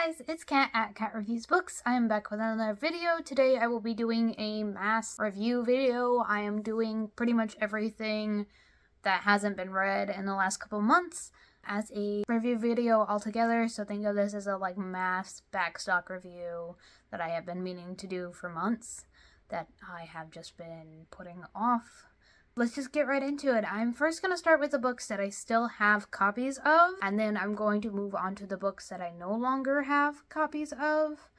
guys, it's Kat at Kat Reviews Books. I am back with another video. Today I will be doing a mass review video. I am doing pretty much everything that hasn't been read in the last couple months as a review video altogether. So think of this as a mass backstock review that I have been meaning to do for months that I have just been putting off. Let's just get right into it. I'm first going to start with the books that I still have copies of, and then I'm going to move on to the books that I no longer have copies of,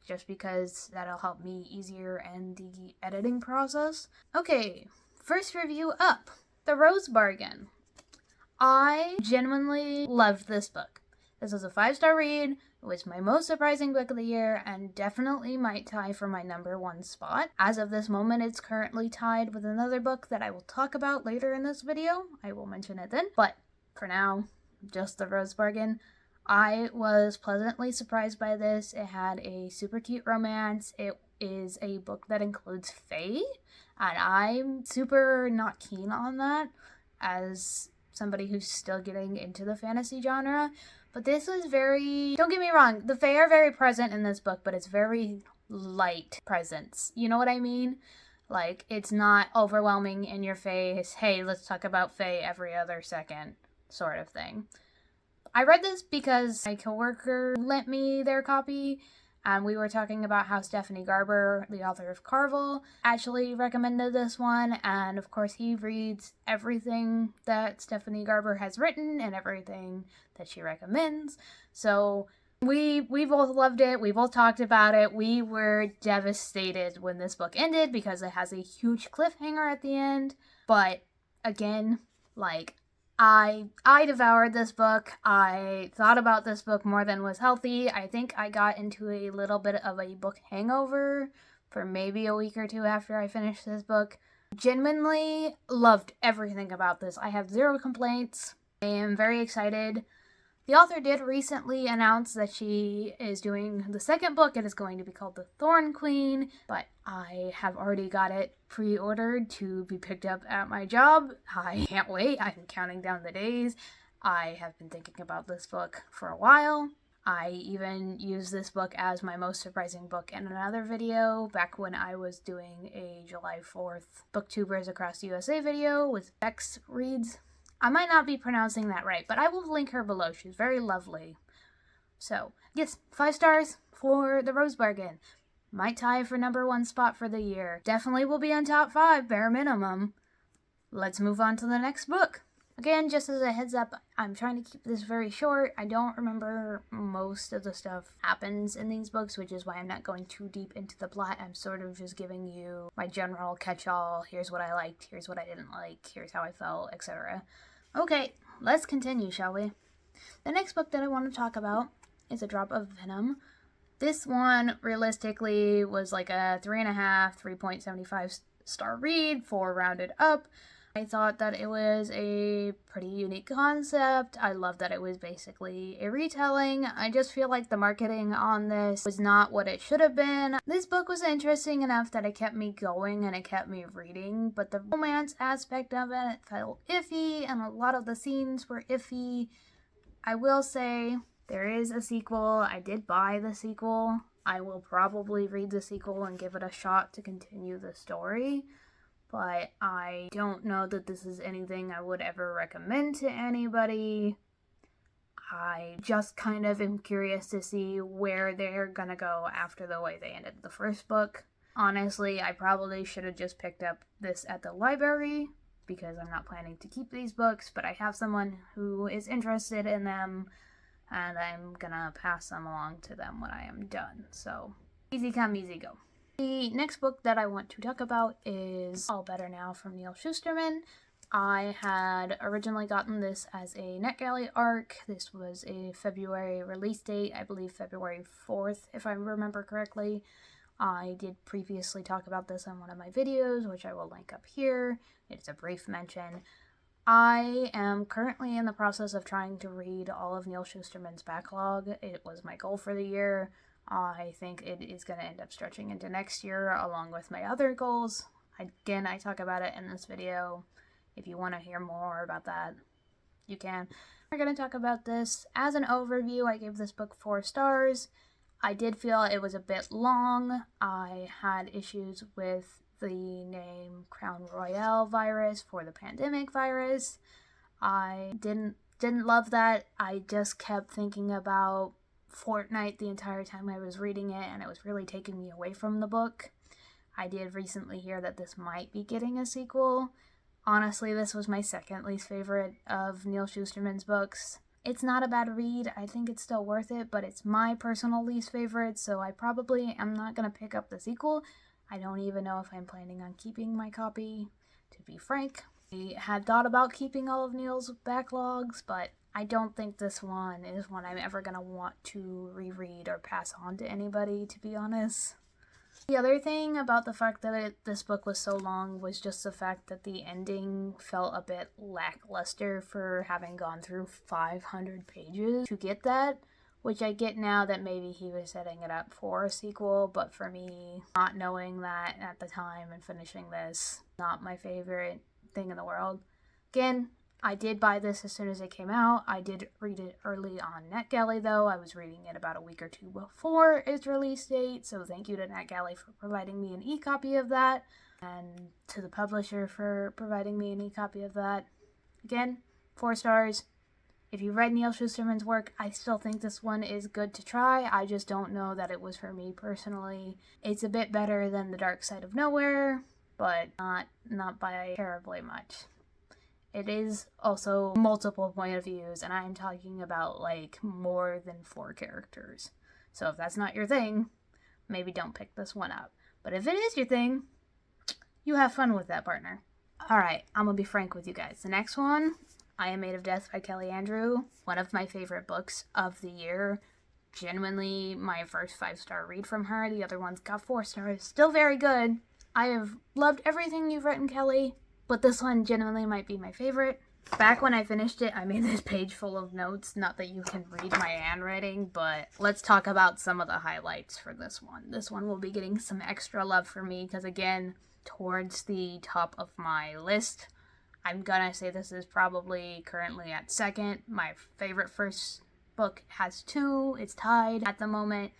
just because that'll help me easier in the editing process. Okay, first review up, The Rose Bargain. I genuinely loved this book. This was a 5-star read. It was my most surprising book of the year and definitely might tie for my #1 spot. As of this moment, it's currently tied with another book that I will talk about later in this video. I will mention it then. But for now, just The Rose Bargain. I was pleasantly surprised by this. It had a super cute romance. It is a book that includes fae, and I'm super not keen on that as somebody who's still getting into the fantasy genre. But this was very, don't get me wrong, the fae are very present in this book, but it's very light presence. You know what I mean? Like, it's not overwhelming in your face, hey, let's talk about fae every other second sort of thing. I read this because my coworker lent me their copy, and we were talking about how Stephanie Garber, the author of Carvel, actually recommended this one, and of course he reads everything that Stephanie Garber has written and everything that she recommends. So we both loved it, we both talked about it. We were devastated when this book ended because it has a huge cliffhanger at the end. But again, I devoured this book. I thought about this book more than was healthy. I think I got into a little bit of a book hangover for maybe a week or two after I finished this book. Genuinely loved everything about this. I have 0 complaints. I am very excited. The author did recently announce that she is doing the second book. It is going to be called The Thorn Queen, but I have already got it pre-ordered to be picked up at my job. I can't wait. I'm counting down the days. I have been thinking about this book for a while. I even used this book as my most surprising book in another video back when I was doing a July 4th Booktubers Across the USA video with Bex Reads. I might not be pronouncing that right, but I will link her below. She's very lovely. So, yes, 5 stars for The Rose Bargain. Might tie for #1 spot for the year. Definitely will be on top 5, bare minimum. Let's move on to the next book. Again, just as a heads up, I'm trying to keep this very short. I don't remember most of the stuff happens in these books, which is why I'm not going too deep into the plot. I'm sort of just giving you my general catch-all. Here's what I liked, here's what I didn't like, here's how I felt, etc. Okay, let's continue, shall we? The next book that I want to talk about is A Drop of Venom. This one, realistically, was like a 3.5, 3.75 star read, 4 rounded up. I thought that it was a pretty unique concept. I love that it was basically a retelling. I just feel like the marketing on this was not what it should have been. This book was interesting enough that it kept me going and it kept me reading, but the romance aspect of it felt iffy and a lot of the scenes were iffy. I will say there is a sequel. I did buy the sequel. I will probably read the sequel and give it a shot to continue the story. But I don't know that this is anything I would ever recommend to anybody. I just kind of am curious to see where they're gonna go after the way they ended the first book. Honestly, I probably should have just picked up this at the library because I'm not planning to keep these books, but I have someone who is interested in them and I'm gonna pass them along to them when I am done. So, easy come, easy go. The next book that I want to talk about is All Better Now from Neal Shusterman. I had originally gotten this as a NetGalley ARC. This was a February release date, I believe February 4th, if I remember correctly. I did previously talk about this on one of my videos, which I will link up here. It's a brief mention. I am currently in the process of trying to read all of Neal Shusterman's backlog. It was my goal for the year. I think it is going to end up stretching into next year along with my other goals. Again, I talk about it in this video. If you want to hear more about that, you can. We're going to talk about this. As an overview, I gave this book 4 stars. I did feel it was a bit long. I had issues with the name Crown Royale virus for the pandemic virus. I didn't love that. I just kept thinking about Fortnite the entire time I was reading it, and it was really taking me away from the book. I did recently hear that this might be getting a sequel. Honestly, this was my second least favorite of Neal Shusterman's books. It's not a bad read. I think it's still worth it, but it's my personal least favorite, so I probably am not going to pick up the sequel. I don't even know if I'm planning on keeping my copy, to be frank. I had thought about keeping all of Neal's backlogs, but I don't think this one is one I'm ever going to want to reread or pass on to anybody, to be honest. The other thing about the fact that this book was so long was just the fact that the ending felt a bit lackluster for having gone through 500 pages to get that, which I get now that maybe he was setting it up for a sequel, but for me, not knowing that at the time and finishing this, not my favorite thing in the world. Again, I did buy this as soon as it came out. I did read it early on NetGalley, though. I was reading it about a week or two before its release date, so thank you to NetGalley for providing me an e-copy of that, and to the publisher for providing me an e-copy of that. Again, 4 stars. If you read Neal Shusterman's work, I still think this one is good to try. I just don't know that it was for me personally. It's a bit better than The Dark Side of Nowhere, but not by terribly much. It is also multiple point of views, and I'm talking about like more than 4 characters. So if that's not your thing, maybe don't pick this one up. But if it is your thing, you have fun with that, partner. Alright, I'm gonna be frank with you guys. The next one, I Am Made of Death by Kelly Andrew. One of my favorite books of the year. Genuinely my first 5-star read from her. The other ones got 4 stars. Still very good. I have loved everything you've written, Kelly, but this one genuinely might be my favorite. Back when I finished it, I made this page full of notes. Not that you can read my handwriting, but let's talk about some of the highlights for this one. This one will be getting some extra love for me because, again, towards the top of my list. I'm gonna say this is probably currently at second. My favorite first book has 2. It's tied at the moment.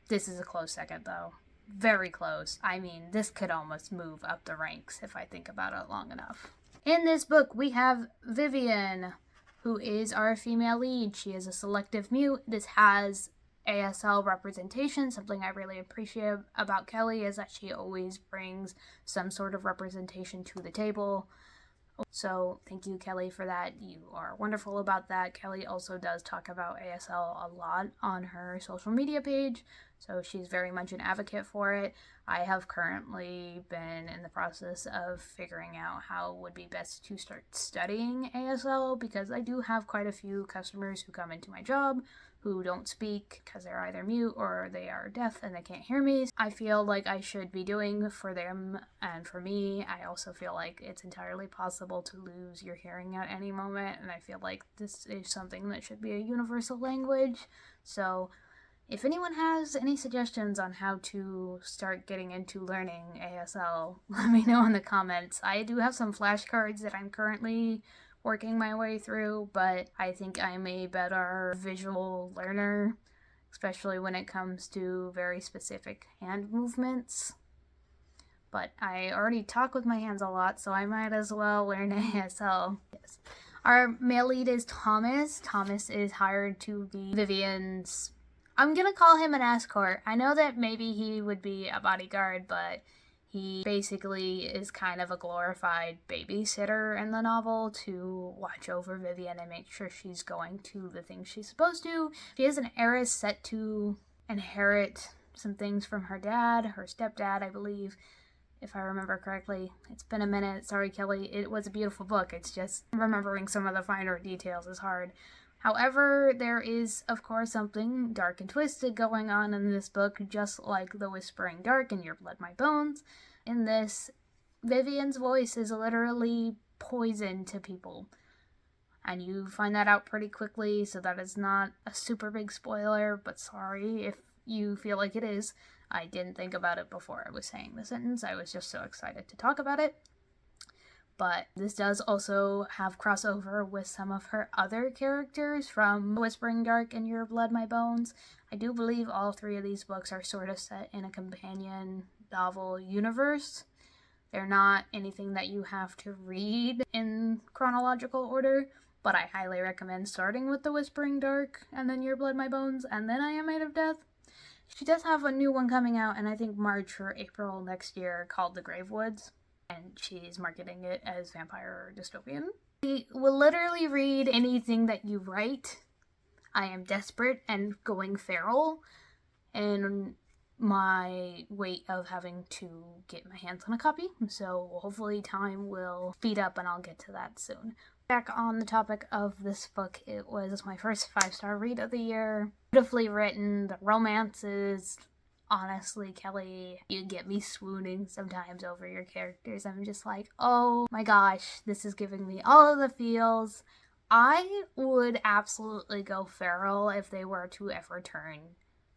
This is a close second, though. Very close. I mean, this could almost move up the ranks if I think about it long enough. In this book, we have Vivian, who is our female lead. She is a selective mute. This has ASL representation. Something I really appreciate about Kelly is that she always brings some sort of representation to the table. So thank you, Kelly, for that. You are wonderful about that. Kelly also does talk about ASL a lot on her social media page, so she's very much an advocate for it. I have currently been in the process of figuring out how it would be best to start studying ASL because I do have quite a few customers who come into my job who don't speak because they're either mute or they are deaf and they can't hear me. I feel like I should be doing for them and for me. I also feel like it's entirely possible to lose your hearing at any moment, and I feel like this is something that should be a universal language. So if anyone has any suggestions on how to start getting into learning ASL, let me know in the comments. I do have some flashcards that I'm currently working my way through, but I think I'm a better visual learner, especially when it comes to very specific hand movements. But I already talk with my hands a lot, so I might as well learn ASL. Yes. Our male lead is Thomas. Thomas is hired to be Vivian's, I'm gonna call him an escort. I know that maybe he would be a bodyguard, but he basically is kind of a glorified babysitter in the novel to watch over Vivian and make sure she's going to the things she's supposed to. She is an heiress set to inherit some things from her dad, her stepdad, I believe, if I remember correctly. It's been a minute. Sorry, Kelly. It was a beautiful book. It's just remembering some of the finer details is hard. However, there is, of course, something dark and twisted going on in this book, just like The Whispering Dark in Your Blood, My Bones. In this, Vivian's voice is literally poison to people. And you find that out pretty quickly, so that is not a super big spoiler, but sorry if you feel like it is. I didn't think about it before I was saying the sentence. I was just so excited to talk about it. but this does also have crossover with some of her other characters from Whispering Dark and Your Blood, My Bones. I do believe all three of these books are sort of set in a companion novel universe. They're not anything that you have to read in chronological order, but I highly recommend starting with The Whispering Dark and then Your Blood, My Bones, and then I Am Made of Death. She does have a new one coming out in I think March or April next year called The Gravewoods, and she's marketing it as vampire dystopian. I will literally read anything that you write. I am desperate and going feral, and my wait of having to get my hands on a copy, so hopefully time will speed up and I'll get to that soon. Back on the topic of this book, it was my first 5-star read of the year. Beautifully written, the romance is, honestly, Kelly, you get me swooning sometimes over your characters. I'm just like, oh my gosh, this is giving me all of the feels. I would absolutely go feral if they were to ever turn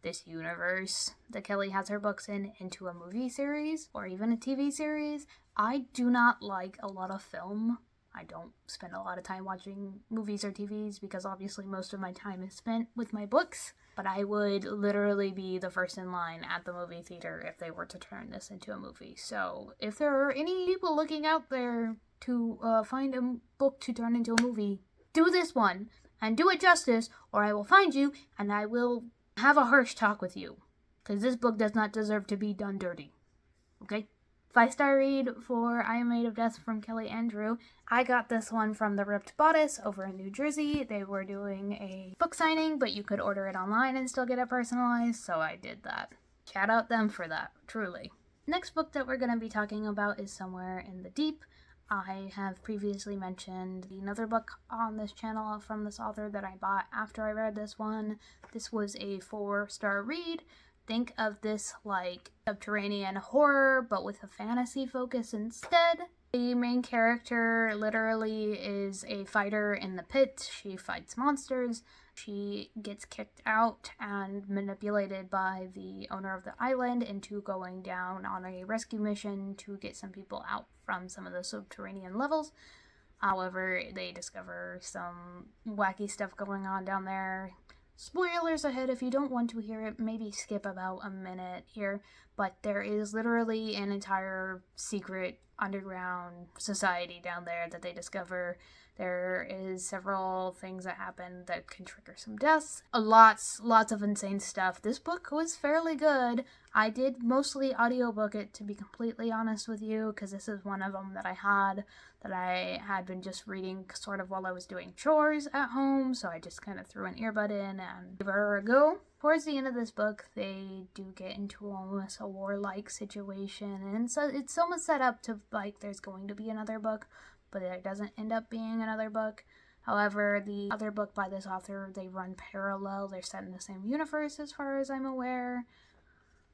this universe that Kelly has her books in into a movie series or even a TV series. I do not like a lot of film. I don't spend a lot of time watching movies or TVs because obviously most of my time is spent with my books, but I would literally be the first in line at the movie theater if they were to turn this into a movie. So if there are any people looking out there to find a book to turn into a movie, do this one and do it justice, or I will find you and I will have a harsh talk with you, because this book does not deserve to be done dirty. Okay? 5-star read for I Am Made of Death from Kelly Andrew. I got this one from the Ripped Bodice over in New Jersey. They were doing a book signing, but you could order it online and still get it personalized, so I did that. Shout out them for that, truly. Next book that we're going to be talking about is Somewhere in the Deep. I have previously mentioned another book on this channel from this author that I bought after I read this one. This was a 4-star read. Think of this like subterranean horror, but with a fantasy focus instead. The main character literally is a fighter in the pit. She fights monsters. She gets kicked out and manipulated by the owner of the island into going down on a rescue mission to get some people out from some of the subterranean levels. However, they discover some wacky stuff going on down there. Spoilers ahead, if you don't want to hear it, maybe skip about a minute here, but there is literally an entire secret underground society down there that they discover. There is several things that happen that can trigger some deaths. Lots of insane stuff. This book was fairly good. I did mostly audiobook it, to be completely honest with you, because this is one of them that I had been just reading sort of while I was doing chores at home, so I just kind of threw an earbud in and gave her a go. Towards the end of this book, they do get into almost a warlike situation, and so it's almost set up to like there's going to be another book, but there doesn't end up being another book. However, the other book by this author, they run parallel. They're set in the same universe as far as I'm aware.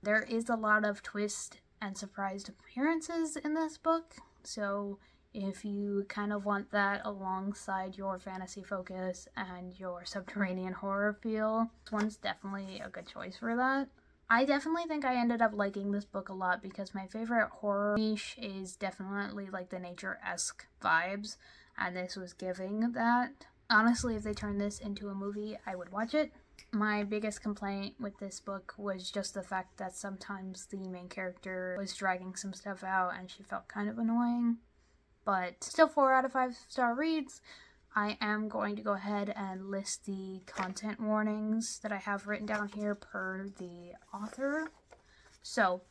There is a lot of twist and surprised appearances in this book, so if you kind of want that alongside your fantasy focus and your subterranean horror feel, this one's definitely a good choice for that. I definitely think I ended up liking this book a lot because my favorite horror niche is definitely like the nature-esque vibes, and this was giving that. Honestly, if they turned this into a movie, I would watch it. My biggest complaint with this book was just the fact that sometimes the main character was dragging some stuff out and she felt kind of annoying. But still 4 out of 5-star reads. I am going to go ahead and list the content warnings that I have written down here per the author. So,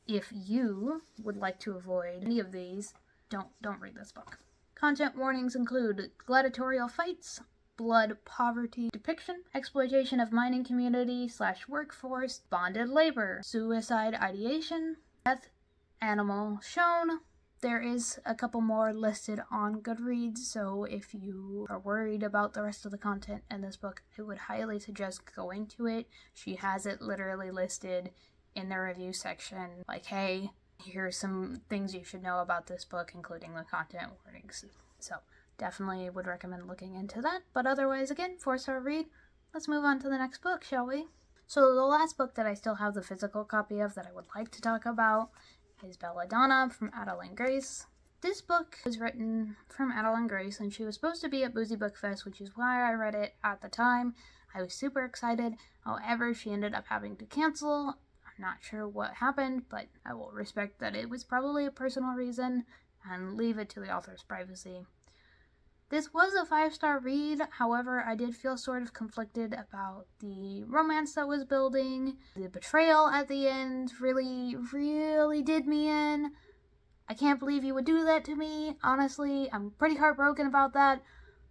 if you would like to avoid any of these, don't read this book. Content warnings include gladiatorial fights, blood poverty depiction, exploitation of mining community / workforce, bonded labor, suicide ideation, death, animal shown. There is a couple more listed on Goodreads, so if you are worried about the rest of the content in this book, I would highly suggest going to it. She has it literally listed in the review section, like, hey, here's some things you should know about this book, including the content warnings. So definitely would recommend looking into that. But otherwise, again, 4-star read. Let's move on to the next book, shall we? So the last book that I still have the physical copy of that I would like to talk about is Belladonna from Adeline Grace. This book was written from Adeline Grace, and she was supposed to be at Boozy Book Fest, which is why I read it at the time. I was super excited. However, she ended up having to cancel. I'm not sure what happened, but I will respect that it was probably a personal reason and leave it to the author's privacy. This was a 5-star read. However, I did feel sort of conflicted about the romance that was building. The betrayal at the end really, really did me in. I can't believe you would do that to me. Honestly, I'm pretty heartbroken about that.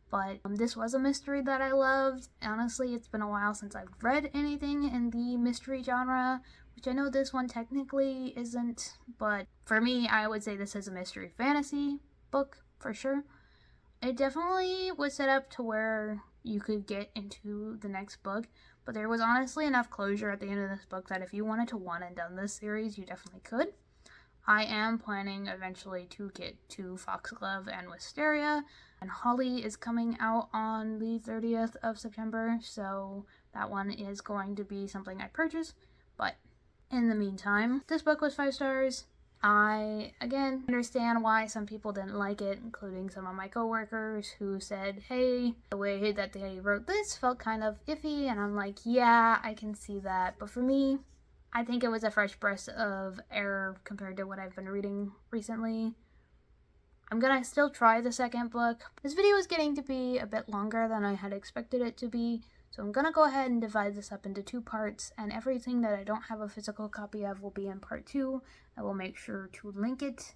But this was a mystery that I loved. Honestly, it's been a while since I've read anything in the mystery genre, which I know this one technically isn't. But for me, I would say this is a mystery fantasy book for sure. It definitely was set up to where you could get into the next book, but there was honestly enough closure at the end of this book that if you wanted to one and done this series, you definitely could. I am planning eventually to get to Foxglove and Wisteria, and Holly is coming out on the 30th of September, so that one is going to be something I purchase. But in the meantime, this book was 5 stars. I, again, understand why some people didn't like it, including some of my coworkers who said, hey, the way that they wrote this felt kind of iffy, and I'm like, yeah, I can see that. But for me, I think it was a fresh breath of air compared to what I've been reading recently. I'm gonna still try the second book. This video is getting to be a bit longer than I had expected it to be, so I'm gonna go ahead and divide this up into 2 parts, and everything that I don't have a physical copy of will be in part 2. I will make sure to link it.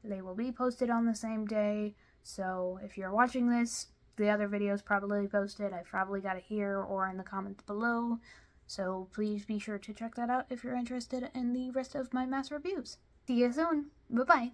They will be posted on the same day, so if you're watching this, the other video is probably posted. I've probably got it here or in the comments below, so please be sure to check that out if you're interested in the rest of my mass reviews. See you soon. Bye-bye.